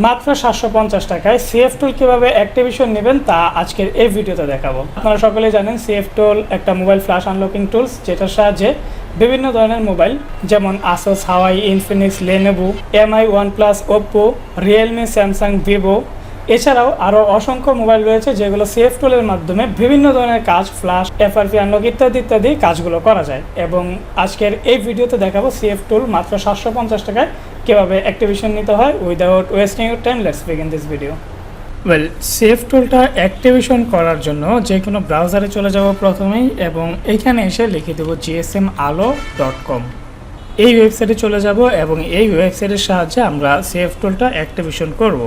মাত্র 750 টাকায় সিএফ টুল কীভাবে অ্যাক্টিভেশন নেবেন তা আজকের এই ভিডিওতে দেখাবো। আপনারা সকলেই জানেন সিএফ টুল একটা মোবাইল ফ্ল্যাশ আনলকিং টুলস, যেটার সাহায্যে বিভিন্ন ধরনের মোবাইল যেমন Asus, Huawei, Infinix, Lenovo, MI, OnePlus, Oppo, Realme, Samsung, Vivo এছাড়াও আরও অসংখ্য মোবাইল রয়েছে যেগুলো সিএফ টুলের মাধ্যমে বিভিন্ন ধরনের কাজ, ফ্ল্যাশ, এফআরপি আনলক ইত্যাদি কাজগুলো করা যায়। এবং আজকের এই ভিডিওতে দেখাবো সিএফ টুল মাত্র 750 টাকায় কীভাবে অ্যাক্টিভেশন নিতে হয় without wasting your time. Let's begin this video. CF টুলটা অ্যাক্টিভেশন করার জন্য যে কোনো ব্রাউজারে চলে যাব প্রথমেই, এবং এইখানে এসে লিখে দেবো gsmalo.com। এই ওয়েবসাইটে চলে যাব এবং এই ওয়েবসাইটের সাহায্যে আমরা সিএফ টুলটা অ্যাক্টিভেশন করব।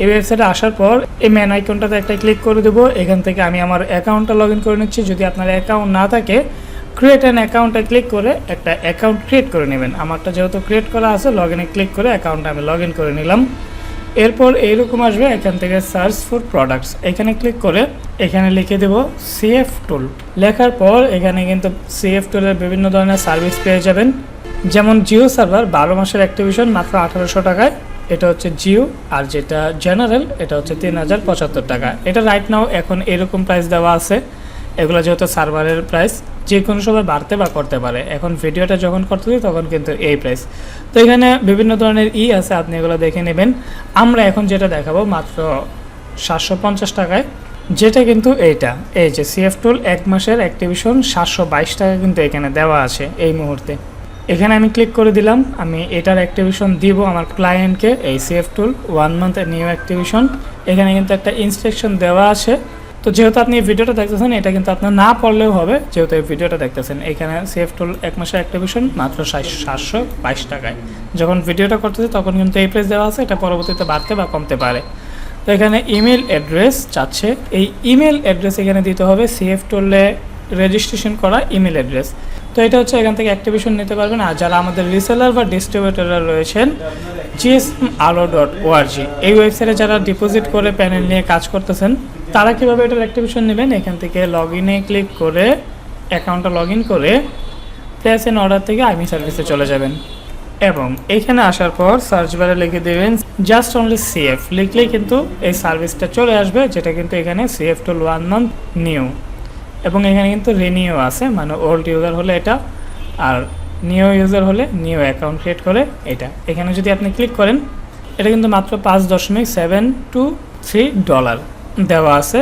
এই ওয়েবসাইটে আসার পর এই ম্যান আইকনটাতে একটা ক্লিক করে দেবো। এখান থেকে আমি আমার অ্যাকাউন্টটা লগ ইন করে নিচ্ছি। যদি আপনার অ্যাকাউন্ট না থাকে, ক্রিয়েট অ্যান অ্যাকাউন্টে ক্লিক করে একটা অ্যাকাউন্ট ক্রিয়েট করে নেবেন। আমারটা যেহেতু ক্রিয়েট করা আছে, লগ ইনে ক্লিক করে অ্যাকাউন্টটা আমি লগ ইন করে নিলাম। এরপর এইরকম আসবে, এখান থেকে সার্চ ফর প্রোডাক্টস এখানে ক্লিক করে এখানে লিখে দেব সিএফ টুল। লেখার পর এখানে কিন্তু সিএফ টুলের বিভিন্ন ধরনের সার্ভিস পেয়ে যাবেন, যেমন জিও সার্ভার 12 মাসের অ্যাক্টিভেশন মাত্র 1800 টাকায়, এটা হচ্ছে জিও। আর যেটা জেনারেল এটা হচ্ছে 3075 টাকা। এটা রাইট নাও এখন এরকম প্রাইস দেওয়া আছে। এগুলো যেহেতু সার্ভারের প্রাইস যে কোনো সময় বাড়তে বা করতে পারে। এখন ভিডিওটা যখন করতেছি তখন কিন্তু এই প্রাইস। তো এখানে বিভিন্ন ধরনের আছে, আপনি এগুলো দেখে নেবেন। আমরা এখন যেটা দেখাবো মাত্র 750 টাকায়, যেটা কিন্তু এইটা, এই যে সিএফ টুল 1 মাসের অ্যাক্টিভেশন 722 টাকা কিন্তু এখানে দেওয়া আছে এই মুহূর্তে। এখানে আমি ক্লিক করে দিলাম। আমি এটার অ্যাক্টিভেশন দিব আমার ক্লায়েন্টকে, এই সিএফ টুল 1 মান্থ নিউ অ্যাক্টিভেশন। এখানে কিন্তু একটা ইনস্ট্রাকশন দেওয়া আছে। তো যেহেতু আপনি এই ভিডিওটা দেখতেছেন, এটা কিন্তু আপনার না পড়লেও হবে, যেহেতু এই ভিডিওটা দেখতেছেন। এখানে সিএফ টুল 1 মাসের অ্যাক্টিভেশন মাত্র 722 টাকায়। যখন ভিডিওটা করতেছে তখন কিন্তু এই প্রাইস দেওয়া আছে, এটা পরবর্তীতে বাড়তে বা কমতে পারে। তো এখানে ইমেল অ্যাড্রেস চাচ্ছে, এই ইমেল অ্যাড্রেস এখানে দিতে হবে সিএফ টুলে রেজিস্ট্রেশন করা ইমেল অ্যাড্রেস। তো এটা হচ্ছে এখান থেকে অ্যাক্টিভেশন নিতে পারবেন। আর যারা আমাদের রিসেলার বা ডিস্ট্রিবিউটাররা রয়েছেন, gsmalo.org এই ওয়েবসাইটে যারা ডিপোজিট করে প্যানেল নিয়ে কাজ করতেছেন, তারা কীভাবে এটার অ্যাক্টিভেশন নেবেন, এখান থেকে লগ ইনে ক্লিক করে অ্যাকাউন্টটা লগ ইন করে প্লেস এন অর্ডার থেকে আইমি সার্ভিসে চলে যাবেন। এবং এখানে আসার পর সার্চ বারে লিখে দেবেন জাস্ট অনলি সিএফ, লিখলেই কিন্তু এই সার্ভিসটা চলে আসবে, যেটা কিন্তু এখানে সিএফ টুল 1 মান্থ নিউ। এবং এখানে কিন্তু রিনিউ আছে, মানে ওল্ড ইউজার হলে এটা, আর নিউ ইউজার হলে নিউ অ্যাকাউন্ট ক্রিয়েট করে এটা। এখানে যদি আপনি ক্লিক করেন, এটা কিন্তু মাত্র $5.723 দেওয়া আছে,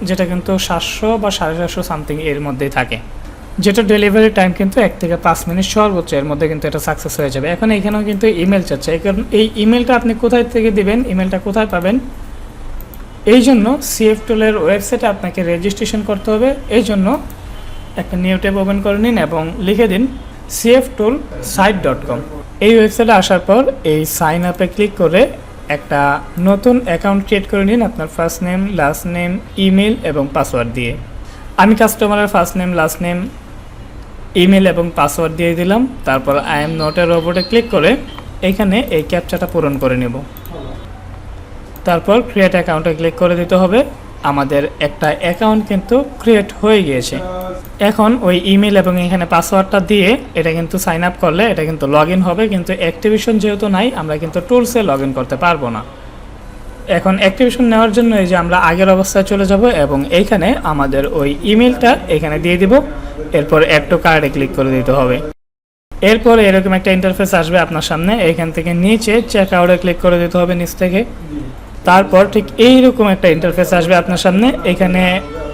যেটা কিন্তু 700 বা 750 সামথিং এর মধ্যেই থাকে, যেটা ডেলিভারি টাইম কিন্তু 1 থেকে 5 মিনিট সর্বোচ্চ, এর মধ্যে কিন্তু এটা সাকসেস হয়ে যাবে। এখন এখানেও কিন্তু ইমেল চাচ্ছে, কারণ এই ইমেলটা আপনি কোথায় থেকে দিবেন, ইমেলটা কোথায় পাবেন, এই জন্য সিএফ টুলের ওয়েবসাইটে আপনাকে রেজিস্ট্রেশন করতে হবে। এই জন্য একটা নিউ ট্যাব ওপেন করে নিন এবং লিখে দিন cftoolsite.com। এই ওয়েবসাইটে আসার পর এই সাইন আপে ক্লিক করে একটা নতুন অ্যাকাউন্ট ক্রিয়েট করে নিন আপনার first name, last name, email এবং পাসওয়ার্ড দিয়ে। আমি কাস্টমারের first name, last name, email এবং পাসওয়ার্ড দিয়ে দিলাম। তারপর আই এম নট এ রোবটে ক্লিক করে এখানে এই ক্যাপচাটা পূরণ করে নেব। তারপর ক্রিয়েট অ্যাকাউন্টে ক্লিক করে দিতে হবে। আমাদের একটা অ্যাকাউন্ট কিন্তু ক্রিয়েট হয়ে গিয়েছে। এখন ওই ইমেল এবং এখানে পাসওয়ার্ডটা দিয়ে এটা কিন্তু সাইন আপ করলে এটা কিন্তু লগ ইন হবে, কিন্তু অ্যাক্টিভেশন যেহেতু নাই, আমরা কিন্তু টুলসে লগ ইন করতে পারবো না। এখন অ্যাক্টিভেশন নেওয়ার জন্য এই যে আমরা আগের অবস্থায় চলে যাব এবং এইখানে আমাদের ওই ইমেলটা এখানে দিয়ে দিব। এরপর অ্যাড টু কার্ডে ক্লিক করে দিতে হবে। এরপর এরকম একটা ইন্টারফেস আসবে আপনার সামনে। এখান থেকে নিচে চেক আউটে ক্লিক করে দিতে হবে নিচ থেকে। তারপর ঠিক এইরকম একটা ইন্টারফেস আসবে আপনার সামনে। এখানে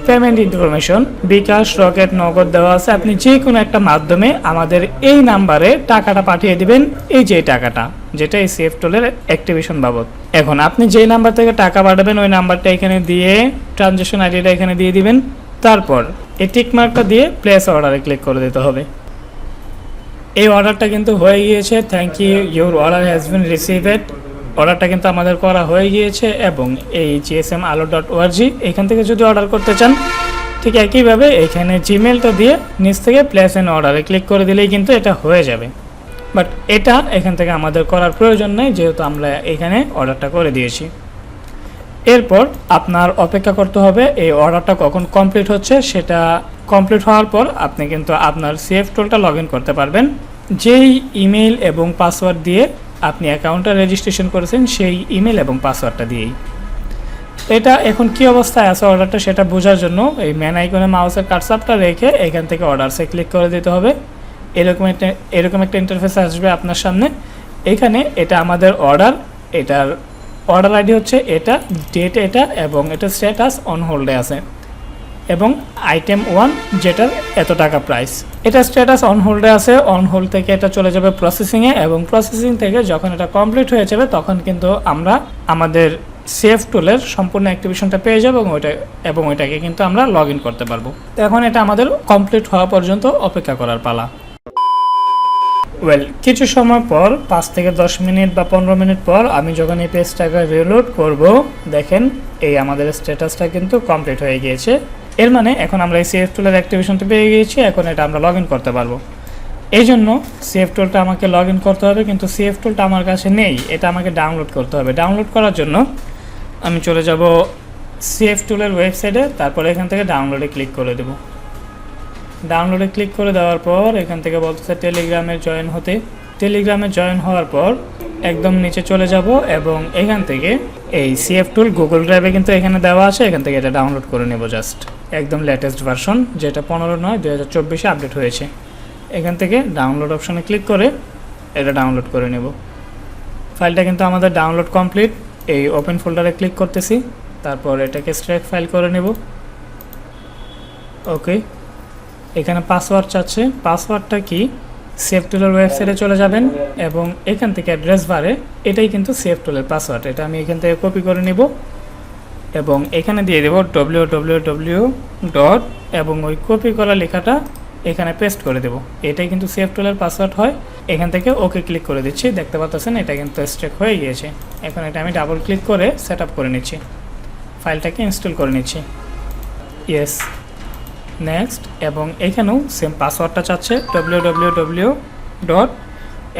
পেমেন্ট ইনফরমেশন, বিকাশ, রকেট, নগদ দেওয়া আছে। আপনি যে কোনো একটা মাধ্যমে আমাদের এই নাম্বারে টাকাটা পাঠিয়ে দিবেন, এই যে টাকাটা, যেটা এই সিএফ টুলের অ্যাক্টিভেশন বাবদ। এখন আপনি যে নাম্বার থেকে টাকা পাঠাবেন ওই নাম্বারটা এখানে দিয়ে ট্রানজ্যাকশন আইডিটা এখানে দিয়ে দিবেন। তারপর এই টিক মার্কটা দিয়ে প্লেস অর্ডারে ক্লিক করে দিতে হবে। এই অর্ডারটা কিন্তু হয়ে গিয়েছে। Thank you, your order has been received. অর্ডারটা কিন্তু আমাদের করা হয়ে গিয়েছে। এবং এই gsmalo.org এখান থেকে যদি অর্ডার করতে চান, ঠিক একইভাবে এখানে জিমেলটা দিয়ে নিচ থেকে প্লেস এন অর্ডারে ক্লিক করে দিলেই কিন্তু এটা হয়ে যাবে। বাট এটা এখান থেকে আমাদের করার প্রয়োজন নেই, যেহেতু আমরা এখানে অর্ডারটা করে দিয়েছি। এরপর আপনার অপেক্ষা করতে হবে এই অর্ডারটা কখন কমপ্লিট হচ্ছে। সেটা কমপ্লিট হওয়ার পর আপনি কিন্তু আপনার সিএফ টুলটা লগ ইন করতে পারবেন। যেই ইমেল এবং পাসওয়ার্ড দিয়ে আপনি অ্যাকাউন্টটা রেজিস্ট্রেশন করেছেন সেই ইমেল এবং পাসওয়ার্ডটা দিয়েই। এটা এখন কি অবস্থায় আছে অর্ডারটা সেটা বোঝার জন্য এই ম্যান আইকনে মাউসের কার্সারটা রেখে এখান থেকে অর্ডারসে ক্লিক করে দিতে হবে। এরকম একটা ইন্টারফেস আসবে আপনার সামনে। এখানে এটা আমাদের অর্ডার, এটার অর্ডার আইডি হচ্ছে এটা, ডেট এটা, এবং এটা স্ট্যাটাস অন হোল্ডে আছে, এবং আইটেম 1 যেটার এত টাকা প্রাইস। এটা স্ট্যাটাস অন হোল্ডে আছে, অন হোল্ড থেকে এটা চলে যাবে প্রসেসিংয়ে, এবং প্রসেসিং থেকে যখন এটা কমপ্লিট হয়ে যাবে তখন কিন্তু আমরা আমাদের সেফ টুলের সম্পূর্ণ অ্যাক্টিভেশনটা পেয়ে যাবো এবং ওইটাকে কিন্তু আমরা লগ ইন করতে পারবো। তো এখন এটা আমাদের কমপ্লিট হওয়া পর্যন্ত অপেক্ষা করার পালা। কিছু সময় পর 5 থেকে 10 মিনিট বা 15 মিনিট পর আমি যখন এই পেজটাকে রিলোড করব, দেখেন এই আমাদের স্ট্যাটাসটা কিন্তু কমপ্লিট হয়ে গিয়েছে। এর মানে এখন আমরা এই সেফ টুলের অ্যাক্টিভেশনটা পেয়ে গিয়েছি, এখন এটা আমরা লগ ইন করতে পারবো। এই জন্য সেফ টুলটা আমাকে লগ ইন করতে হবে, কিন্তু সেফ টুলটা আমার কাছে নেই, এটা আমাকে ডাউনলোড করতে হবে। ডাউনলোড করার জন্য আমি চলে যাব সেফ টুলের ওয়েবসাইটে, তারপরে এখান থেকে ডাউনলোডে ক্লিক করে দেব। ডাউনলোডে ক্লিক করে দেওয়ার পর এখান থেকে বলতেছে টেলিগ্রামে জয়েন হতে। টেলিগ্রামে জয়েন হওয়ার পর একদম নিচে চলে যাব এবং এখান থেকে এই সিএফ টুল গুগল ড্রাইভে কিন্তু এখানে দেওয়া আছে, এখান থেকে এটা ডাউনলোড করে নেব। জাস্ট একদম লেটেস্ট ভার্সন, যেটা 15/9/2024 আপডেট হয়েছে। এখান থেকে ডাউনলোড অপশনে ক্লিক করে এটা ডাউনলোড করে নেব। ফাইলটা কিন্তু আমাদের ডাউনলোড কমপ্লিট। এই ওপেন ফোল্ডারে ক্লিক করতেছি, তারপর এটাকে এক্সট্রাক্ট ফাইল করে নেব। ওকে, এখানে পাসওয়ার্ড চাচ্ছে। পাসওয়ার্ডটা কি? সেফ টুলের ওয়েবসাইটে চলে যাবেন এবং এখান থেকে অ্যাড্রেস বারে এটাই কিন্তু সেফ টুলের পাসওয়ার্ড। এটা আমি এখান থেকে কপি করে নেব এবং এখানে দিয়ে দেব www. এবং ওই কপি করা লেখাটা এখানে পেস্ট করে দেব। এটাই কিন্তু সেফ টুলের পাসওয়ার্ড হয়। এখান থেকে ওকে ক্লিক করে দিচ্ছি, দেখতে পাচ্ছেন এটা কিন্তু এক্সট্রাক্ট হয়ে গিয়েছে। এখন এটা আমি ডাবল ক্লিক করে সেট আপ করে নিচ্ছি, ফাইলটাকে ইনস্টল করে নিচ্ছি। ইয়েস, নেক্সট, এবং এখানেও সেম পাসওয়ার্ডটা চাচ্ছে www.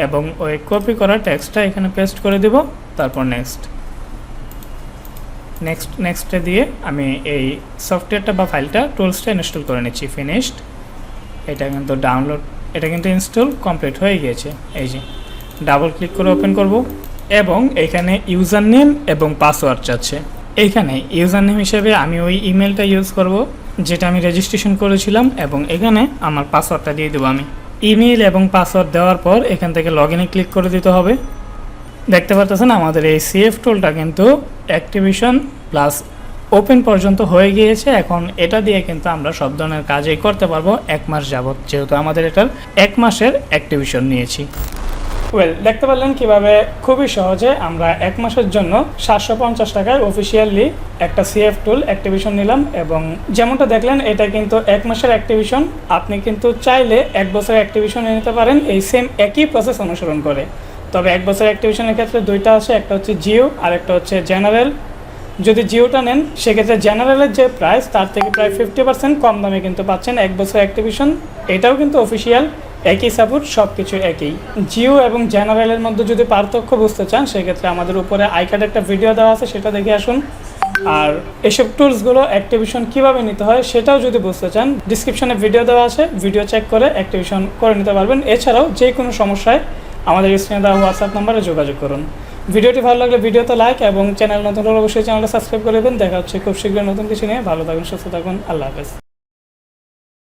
এবং ওই কপি করা টেক্সটটা এখানে পেস্ট করে দেব, তারপর নেক্সটে দিয়ে আমি এই সফটওয়্যারটা বা ফাইলটা টুলসটা ইনস্টল করে নিচ্ছি। ফিনিশড। এটা কিন্তু এটা কিন্তু ইনস্টল কমপ্লিট হয়ে গিয়েছে। এই যে ডাবল ক্লিক করে ওপেন করব এবং এখানে ইউজার নেম এবং পাসওয়ার্ড চাচ্ছে। এইখানে ইউজার নেম হিসেবে আমি ওই ইমেলটা ইউজ করব যেটা আমি রেজিস্ট্রেশন করেছিলাম, এবং এখানে আমার পাসওয়ার্ডটা দিয়ে দেবো আমি। ইমেল এবং পাসওয়ার্ড দেওয়ার পর এখান থেকে লগ ইনে ক্লিক করে দিতে হবে। দেখতে পাচ্ছেন আমাদের এই সিএফ টুলটা কিন্তু অ্যাক্টিভেশন প্লাস ওপেন পর্যন্ত হয়ে গিয়েছে। এখন এটা দিয়ে কিন্তু আমরা সব ধরনের কাজই করতে পারবো 1 মাস যাবত, যেহেতু আমাদের এটার 1 মাসের অ্যাক্টিভেশন নিয়েছি। দেখতে পারলেন কিভাবে খুবই সহজে আমরা 1 মাসের জন্য 750 টাকায় অফিসিয়ালি একটা সিএফ টুল অ্যাক্টিভেশন নিলাম। এবং যেমনটা দেখলেন এটা কিন্তু 1 মাসের অ্যাক্টিভেশন। আপনি কিন্তু চাইলে 1 বছরের অ্যাক্টিভেশন নিতে পারেন এই সেম একই প্রসেস অনুসরণ করে। তবে 1 বছরের অ্যাক্টিভেশনের ক্ষেত্রে দুইটা আছে, একটা হচ্ছে জিও আর একটা হচ্ছে জেনারেল। যদি জিওটা নেন সেক্ষেত্রে জেনারেলের যে প্রাইস তার থেকে প্রায় 50% কম দামে কিন্তু পাচ্ছেন 1 বছর অ্যাক্টিভেশন। এটাও কিন্তু অফিসিয়াল, একই সাপোর্ট, সব কিছু একই। জিও এবং জেনারেলের মধ্যে যদি পার্থক্য বুঝতে চান সেক্ষেত্রে আমাদের উপরে আইকার্ডে একটা ভিডিও দেওয়া আছে, সেটা দেখে আসুন। আর এসব টুলসগুলো অ্যাক্টিভেশন কীভাবে নিতে হয় সেটাও যদি বুঝতে চান ডিসক্রিপশনে ভিডিও দেওয়া আছে, ভিডিও চেক করে অ্যাক্টিভেশন করে নিতে পারবেন। এছাড়াও যে কোনো সমস্যায় আমাদের স্ক্রিনে দেওয়া হোয়াটসঅ্যাপ নাম্বারে যোগাযোগ করুন। ভিডিওটি ভালো লাগলে ভিডিওতে লাইক এবং চ্যানেল নতুন হলে অবশ্যই চ্যানেলটা সাবস্ক্রাইব করে দেবেন। দেখা হচ্ছে খুব শীঘ্রই নতুন কিছু নিয়ে। ভালো থাকুন, সুস্থ থাকুন, আল্লাহ হাফেজ।